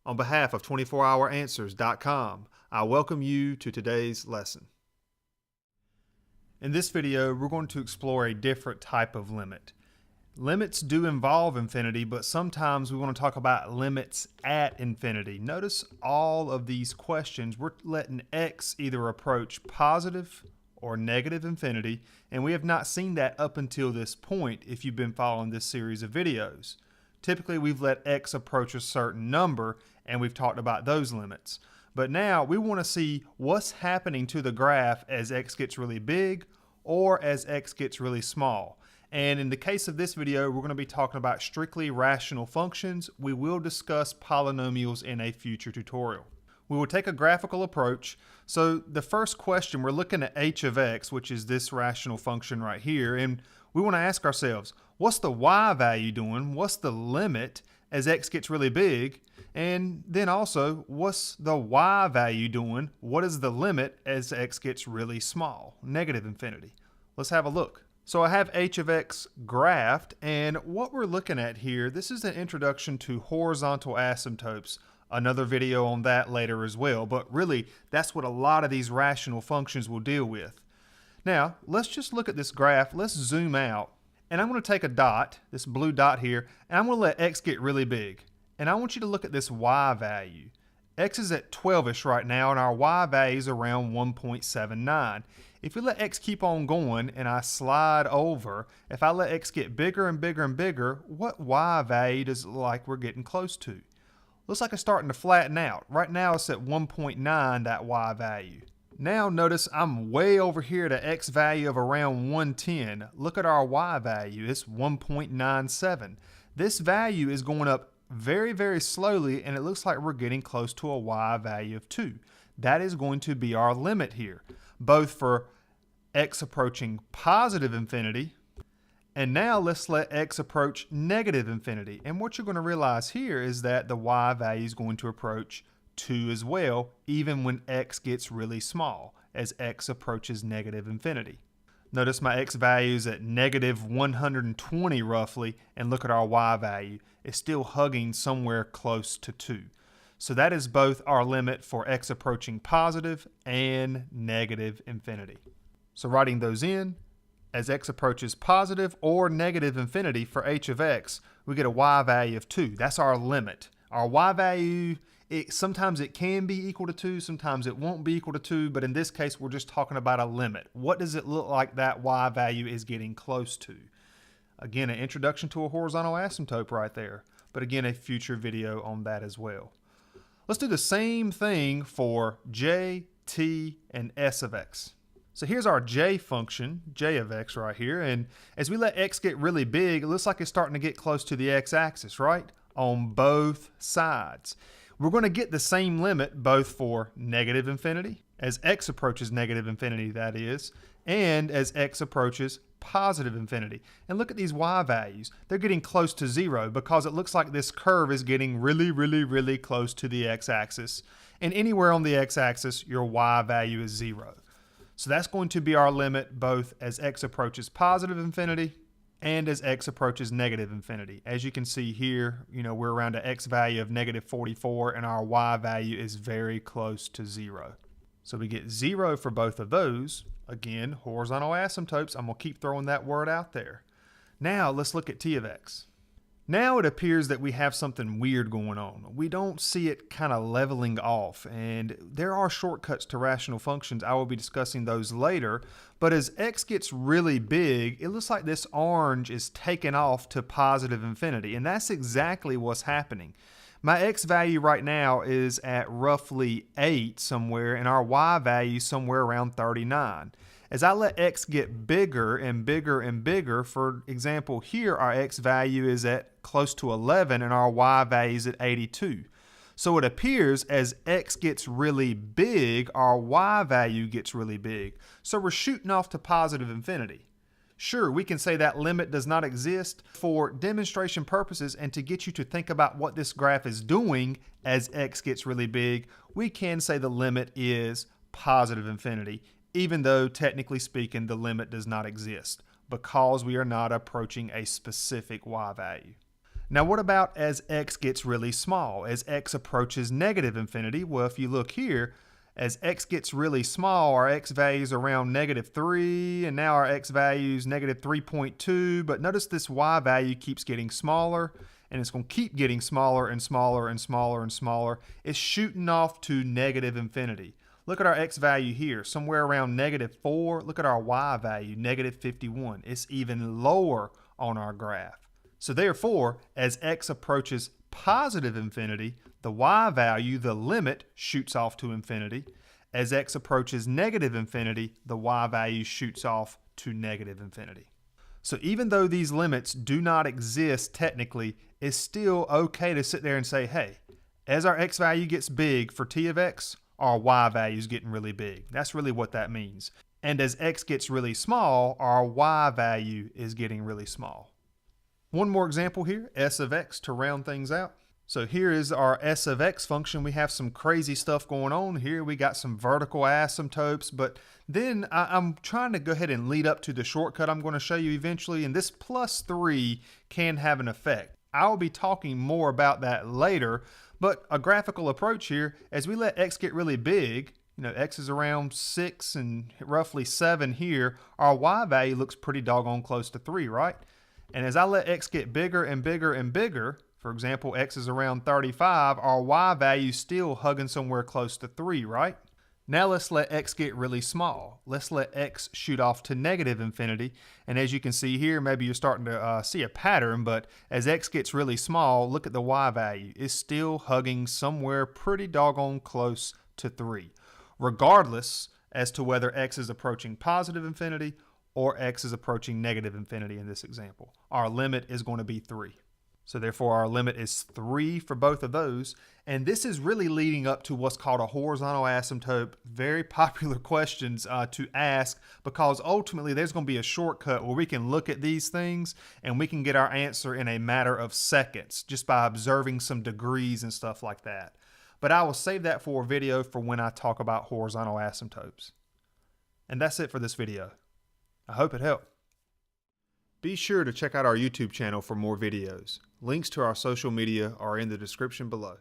On behalf of 24HourAnswers.com, I welcome you to today's lesson. In this video, we're going to explore a different type of limit. Limits do involve infinity, but sometimes we want to talk about limits at infinity. Notice all of these questions, we're letting x either approach positive or negative infinity, and we have not seen that up until this point if you've been following this series of videos. Typically, we've let x approach a certain number, and we've talked about those limits. But now we want to see what's happening to the graph as x gets really big or as x gets really small. And in the case of this video, we're going to be talking about strictly rational functions. We will discuss polynomials in a future tutorial. We will take a graphical approach. So the first question, we're looking at h of x, which is this rational function right here. And we want to ask ourselves, what's the y value doing? What's the limit as x gets really big? And then also, what's the y value doing? What is the limit as x gets really small, negative infinity? Let's have a look. So I have h of x graphed, and what we're looking at here, this is an introduction to horizontal asymptotes. Another video on that later as well, but really that's what a lot of these rational functions will deal with. Now, let's just look at this graph. Let's zoom out, and I'm going to take a dot, this blue dot here, and I'm going to let x get really big. And I want you to look at this y value. X is at 12ish right now, and our y value is around 1.79. If we let x keep on going and I slide over, if I let x get bigger and bigger and bigger, what y value does it look like we're getting close to? Looks like it's starting to flatten out. Right now it's at 1.9, that y value. Now notice I'm way over here at an x value of around 110. Look at our y value, it's 1.97. This value is going up very, very slowly, and it looks like we're getting close to a y value of 2. That is going to be our limit here, both for x approaching positive infinity, and now let's let x approach negative infinity. And what you're going to realize here is that the y value is going to approach 2 as well, even when x gets really small, as x approaches negative infinity. Notice my x value is at negative 120 roughly, and look at our y value. It's still hugging somewhere close to 2. So that is both our limit for x approaching positive and negative infinity. So writing those in, as x approaches positive or negative infinity for h of x, we get a y value of 2. That's our limit. Our y value, sometimes it can be equal to 2, sometimes it won't be equal to 2, but in this case we're just talking about a limit. What does it look like that y value is getting close to? Again, an introduction to a horizontal asymptote right there, but again, a future video on that as well. Let's do the same thing for j, t, and s of x. So here's our j function, j of x right here, and as we let x get really big, it looks like it's starting to get close to the x-axis, right? On both sides. We're going to get the same limit both for negative infinity, as x approaches negative infinity that is, and as x approaches positive infinity. And look at these y values. They're getting close to 0 because it looks like this curve is getting really, really, really close to the x-axis. And anywhere on the x-axis, your y value is 0. So that's going to be our limit both as x approaches positive infinity and as x approaches negative infinity. As you can see here, we're around an x value of negative 44, and our y value is very close to 0. So we get 0 for both of those. Again, horizontal asymptotes. I'm going to keep throwing that word out there. Now let's look at t of x. Now it appears that we have something weird going on. We don't see it kind of leveling off, and there are shortcuts to rational functions. I will be discussing those later, but as x gets really big, it looks like this orange is taking off to positive infinity, and that's exactly what's happening. My x value right now is at roughly 8 somewhere, and our y value somewhere around 39. As I let x get bigger and bigger and bigger, for example here our x value is at close to 11 and our y value is at 82. So it appears as x gets really big, our y value gets really big. So we're shooting off to positive infinity. Sure, we can say that limit does not exist for demonstration purposes and to get you to think about what this graph is doing as x gets really big, we can say the limit is positive infinity, even though technically speaking the limit does not exist because we are not approaching a specific y value. Now what about as x gets really small, as x approaches negative infinity? Well, if you look here, as x gets really small, our x value is around -3, and now our x value is -3.2, but notice this y value keeps getting smaller, and it's going to keep getting smaller and smaller and smaller and smaller. It's shooting off to negative infinity. Look at our x value here, somewhere around -4. Look at our y value, -51. It's even lower on our graph. So therefore, as x approaches positive infinity, the y value, the limit, shoots off to infinity. As x approaches negative infinity, the y value shoots off to negative infinity. So even though these limits do not exist technically, it's still okay to sit there and say, hey, as our x value gets big for t of x, our y value is getting really big. That's really what that means. And as x gets really small, our y value is getting really small. One more example here, s of x, to round things out. So here is our s of x function. We have some crazy stuff going on here. We got some vertical asymptotes, but then I'm trying to go ahead and lead up to the shortcut I'm going to show you eventually, and this +3 can have an effect. I'll be talking more about that later, but a graphical approach here, as we let x get really big, x is around 6 and roughly 7 here, our y value looks pretty doggone close to 3, right? And as I let x get bigger and bigger and bigger, for example, x is around 35, our y value is still hugging somewhere close to 3, right? Now let's let x get really small. Let's let x shoot off to negative infinity. And as you can see here, maybe you're starting to see a pattern, but as x gets really small, look at the y value. It's still hugging somewhere pretty doggone close to 3, regardless as to whether x is approaching positive infinity or x is approaching negative infinity in this example. Our limit is going to be 3. So therefore our limit is 3 for both of those. And this is really leading up to what's called a horizontal asymptote. Very popular questions to ask, because ultimately there's going to be a shortcut where we can look at these things and we can get our answer in a matter of seconds just by observing some degrees and stuff like that. But I will save that for a video for when I talk about horizontal asymptotes. And that's it for this video. I hope it helped. Be sure to check out our YouTube channel for more videos. Links to our social media are in the description below.